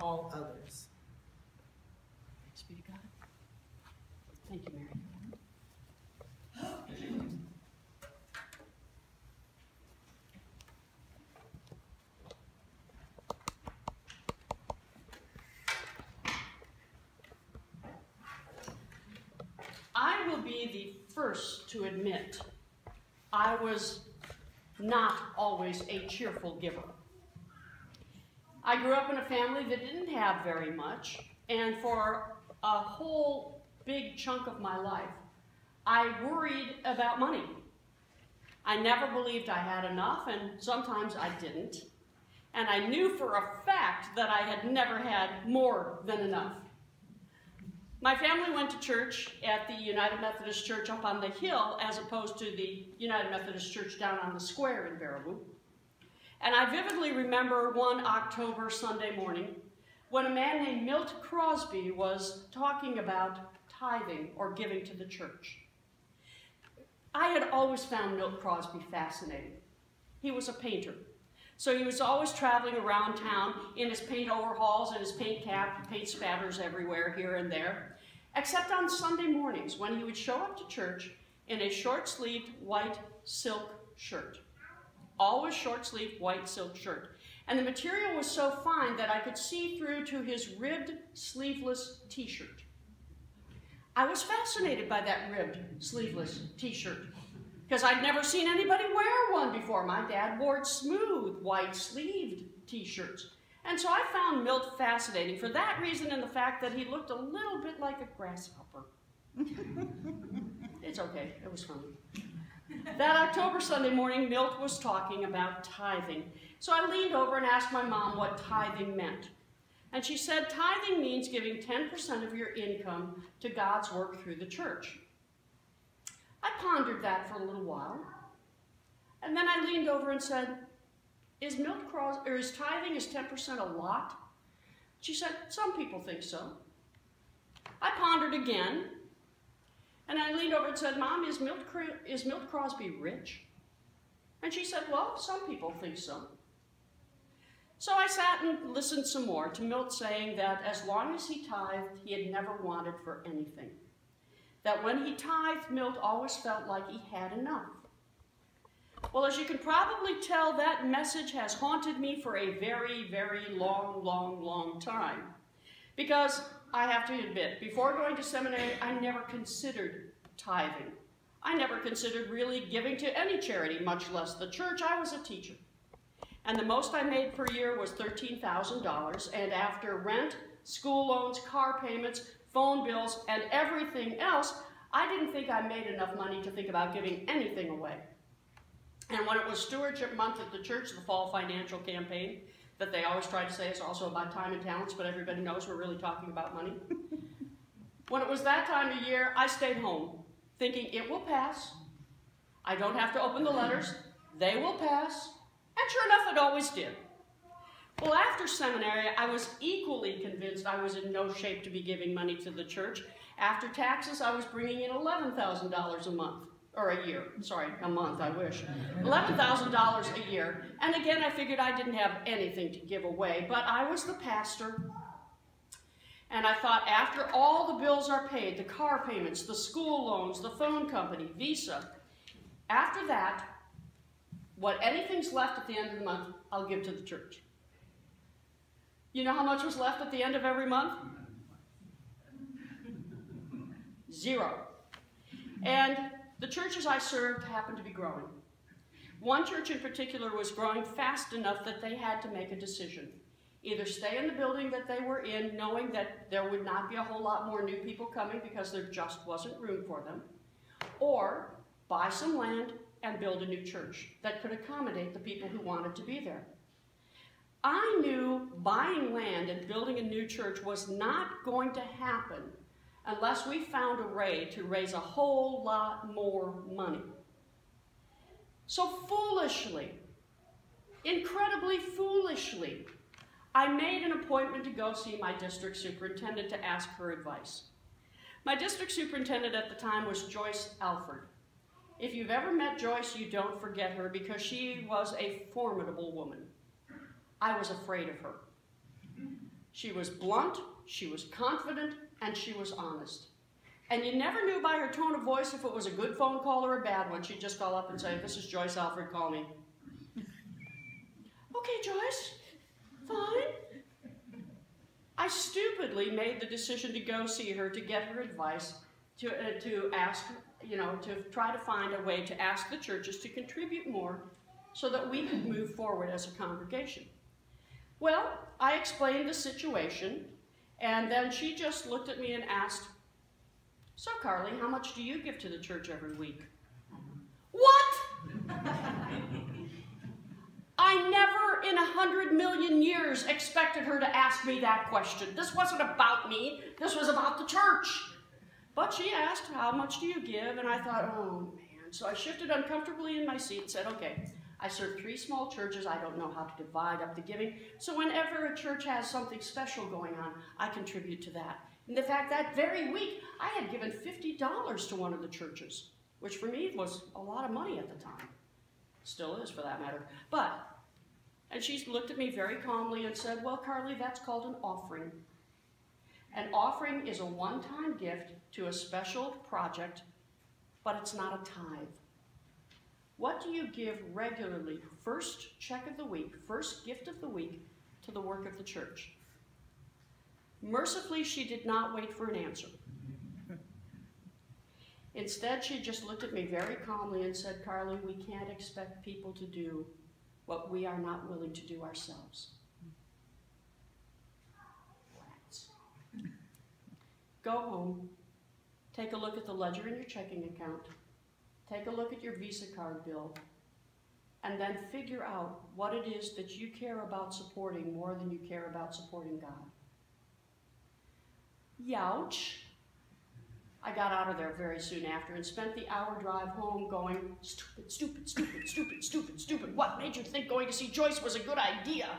all others. Thanks be to God. Thank you, Mary. I will be the first to admit I was not always a cheerful giver. I grew up in a family that didn't have very much, and for a whole big chunk of my life, I worried about money. I never believed I had enough, and sometimes I didn't. And I knew for a fact that I had never had more than enough. My family went to church at the United Methodist Church up on the hill as opposed to the United Methodist Church down on the square in Baraboo. And I vividly remember one October Sunday morning when a man named Milt Crosby was talking about tithing or giving to the church. I had always found Milt Crosby fascinating. He was a painter. So he was always traveling around town in his paint overhauls and his paint cap, paint spatters everywhere, here and there, except on Sunday mornings when he would show up to church in a short-sleeved white silk shirt. Always short-sleeved white silk shirt. And the material was so fine that I could see through to his ribbed, sleeveless t-shirt. I was fascinated by that ribbed, sleeveless t-shirt, because I'd never seen anybody wear one before. My dad wore smooth, white-sleeved t-shirts. And so I found Milt fascinating for that reason and the fact that he looked a little bit like a grasshopper. It's okay, it was funny. That October Sunday morning, Milt was talking about tithing. So I leaned over and asked my mom what tithing meant. And she said, tithing means giving 10% of your income to God's work through the church. I pondered that for a little while, and then I leaned over and said, is tithing is 10% a lot? She said, some people think so. I pondered again, and I leaned over and said, Mom, is Milt Crosby rich? And she said, well, some people think so. So I sat and listened some more to Milt saying that as long as he tithed, he had never wanted for anything. That when he tithed, Milt always felt like he had enough. Well, as you can probably tell, that message has haunted me for a very, very long time. Because I have to admit, before going to seminary, I never considered tithing. I never considered really giving to any charity, much less the church. I was a teacher. And the most I made per year was $13,000, and after rent, school loans, car payments, phone bills, and everything else, I didn't think I made enough money to think about giving anything away. And when it was Stewardship Month at the church, the fall financial campaign, that they always try to say is also about time and talents, but everybody knows we're really talking about money. When it was that time of year, I stayed home, thinking it will pass. I don't have to open the letters. They will pass. And sure enough, it always did. Well, after seminary, I was equally convinced I was in no shape to be giving money to the church. After taxes, I was bringing in $11,000 a month, or a year. Sorry, a month, I wish. $11,000 a year. And again, I figured I didn't have anything to give away, but I was the pastor. And I thought, after all the bills are paid, the car payments, the school loans, the phone company, Visa, after that, what anything's left at the end of the month, I'll give to the church. You know how much was left at the end of every month? Zero. And the churches I served happened to be growing. One church in particular was growing fast enough that they had to make a decision. Either stay in the building that they were in, knowing that there would not be a whole lot more new people coming because there just wasn't room for them, or buy some land and build a new church that could accommodate the people who wanted to be there. I knew buying land and building a new church was not going to happen unless we found a way to raise a whole lot more money. So foolishly, incredibly foolishly, I made an appointment to go see my district superintendent to ask her advice. My district superintendent at the time was Joyce Alford. If you've ever met Joyce, you don't forget her because she was a formidable woman. I was afraid of her. She was blunt, she was confident, and she was honest. And you never knew by her tone of voice if it was a good phone call or a bad one. She'd just call up and say, "This is Joyce Alfred, call me." "Okay, Joyce, fine." I stupidly made the decision to go see her to get her advice, to ask, to try to find a way to ask the churches to contribute more so that we could move forward as a congregation. Well, I explained the situation, and then she just looked at me and asked, "So, Carly, how much do you give to the church every week?" What? I never in 100 million years expected her to ask me that question. This wasn't about me. This was about the church. But she asked, "How much do you give?" And I thought, oh, man. So I shifted uncomfortably in my seat and said, "Okay, I serve 3 small churches. I don't know how to divide up the giving. So whenever a church has something special going on, I contribute to that." And in fact, that very week, I had given $50 to one of the churches, which for me was a lot of money at the time. Still is, for that matter. And she looked at me very calmly and said, "Well, Carly, that's called an offering. An offering is a one-time gift to a special project, but it's not a tithe. What do you give regularly, first check of the week, first gift of the week, to the work of the church?" Mercifully, she did not wait for an answer. Instead, she just looked at me very calmly and said, "Carly, we can't expect people to do what we are not willing to do ourselves." Rats. Go home, take a look at the ledger in your checking account, take a look at your Visa card bill, and then figure out what it is that you care about supporting more than you care about supporting God. Youch. I got out of there very soon after and spent the hour drive home going, "Stupid, stupid, stupid, stupid, stupid, stupid. What made you think going to see Joyce was a good idea?"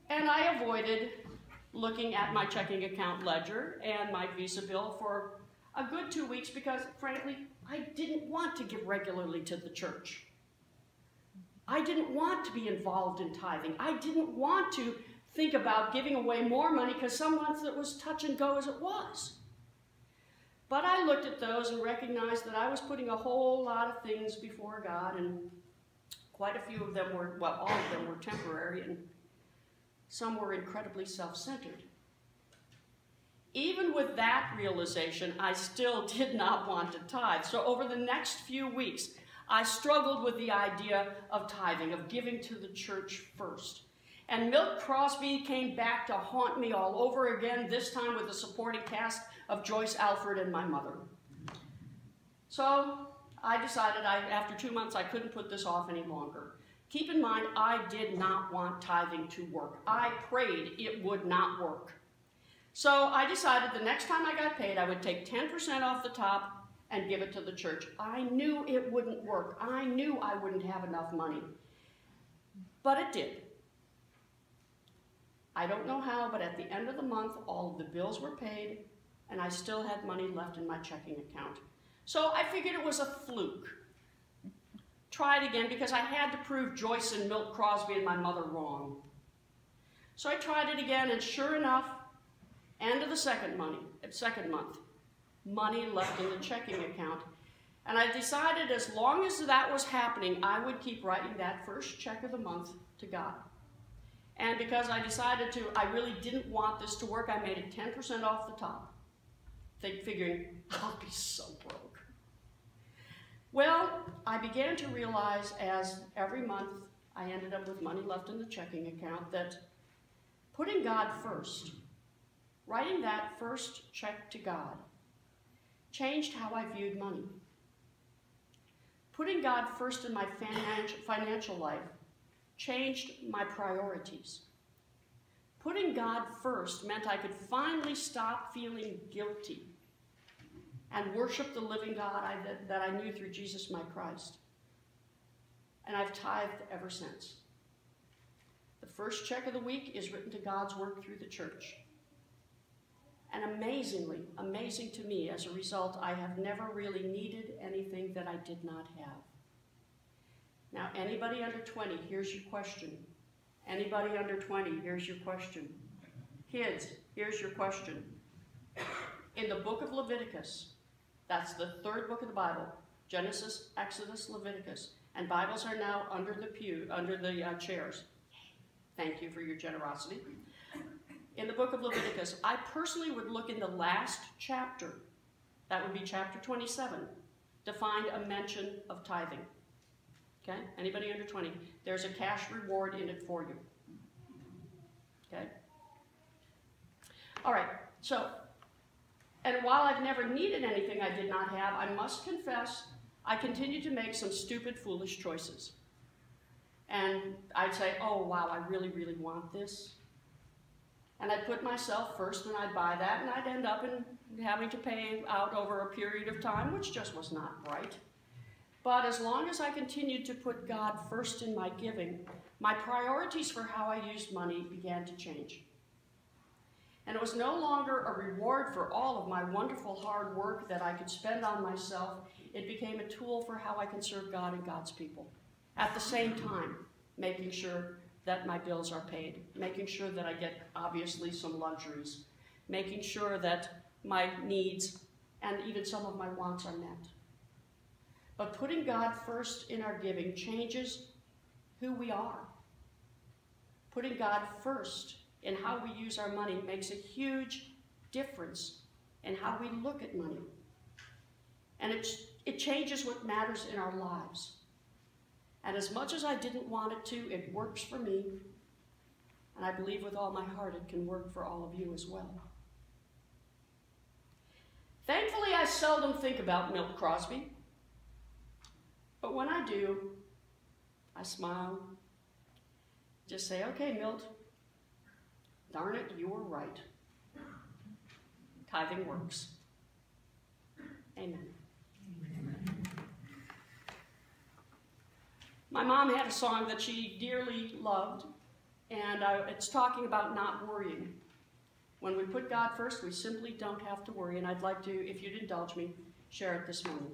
And I avoided looking at my checking account ledger and my Visa bill for a good 2 weeks because, frankly, I didn't want to give regularly to the church. I didn't want to be involved in tithing. I didn't want to think about giving away more money because some months it was touch and go as it was. But I looked at those and recognized that I was putting a whole lot of things before God, and quite a few of them were, well, all of them were temporary, and some were incredibly self-centered. Even with that realization, I still did not want to tithe. So over the next few weeks, I struggled with the idea of tithing, of giving to the church first. And Milt Crosby came back to haunt me all over again, this time with the supporting cast of Joyce Alfred and my mother. So I decided after 2 months I couldn't put this off any longer. Keep in mind, I did not want tithing to work. I prayed it would not work. So I decided the next time I got paid, I would take 10% off the top and give it to the church. I knew it wouldn't work. I knew I wouldn't have enough money. But it did. I don't know how, but at the end of the month, all of the bills were paid, and I still had money left in my checking account. So I figured it was a fluke. Try it again, because I had to prove Joyce and Milt Crosby and my mother wrong. So I tried it again, and sure enough, end of the second month, money left in the checking account. And I decided as long as that was happening, I would keep writing that first check of the month to God. And because I decided I really didn't want this to work, I made it 10% off the top, figuring I'll be so broke. Well, I began to realize as every month I ended up with money left in the checking account that putting God first, writing that first check to God, changed how I viewed money. Putting God first in my financial life changed my priorities. Putting God first meant I could finally stop feeling guilty and worship the living God that I knew through Jesus my Christ. And I've tithed ever since. The first check of the week is written to God's work through the church. And amazing to me, as a result, I have never really needed anything that I did not have. Now, anybody under 20, here's your question. Anybody under 20, here's your question. Kids, here's your question. In the book of Leviticus, that's the third book of the Bible, Genesis, Exodus, Leviticus, and Bibles are now under the chairs. Thank you for your generosity. In the book of Leviticus, I personally would look in the last chapter, that would be chapter 27, to find a mention of tithing. Okay? Anybody under 20? There's a cash reward in it for you. Okay? All right, so, and while I've never needed anything I did not have, I must confess I continue to make some stupid, foolish choices. And I'd say, oh, wow, I really, really want this. And I'd put myself first and I'd buy that, and I'd end up in having to pay out over a period of time, which just was not right. But as long as I continued to put God first in my giving, my priorities for how I used money began to change. And it was no longer a reward for all of my wonderful hard work that I could spend on myself. It became a tool for how I can serve God and God's people. At the same time, making sure that my bills are paid, making sure that I get, obviously, some luxuries, making sure that my needs and even some of my wants are met. But putting God first in our giving changes who we are. Putting God first in how we use our money makes a huge difference in how we look at money. And it changes what matters in our lives. And as much as I didn't want it to, it works for me. And I believe with all my heart it can work for all of you as well. Thankfully, I seldom think about Milt Crosby. But when I do, I smile. Just say, okay, Milt, darn it, you were right. Tithing works. Amen. My mom had a song that she dearly loved, and it's talking about not worrying. When we put God first, we simply don't have to worry, and I'd like to, if you'd indulge me, share it this morning.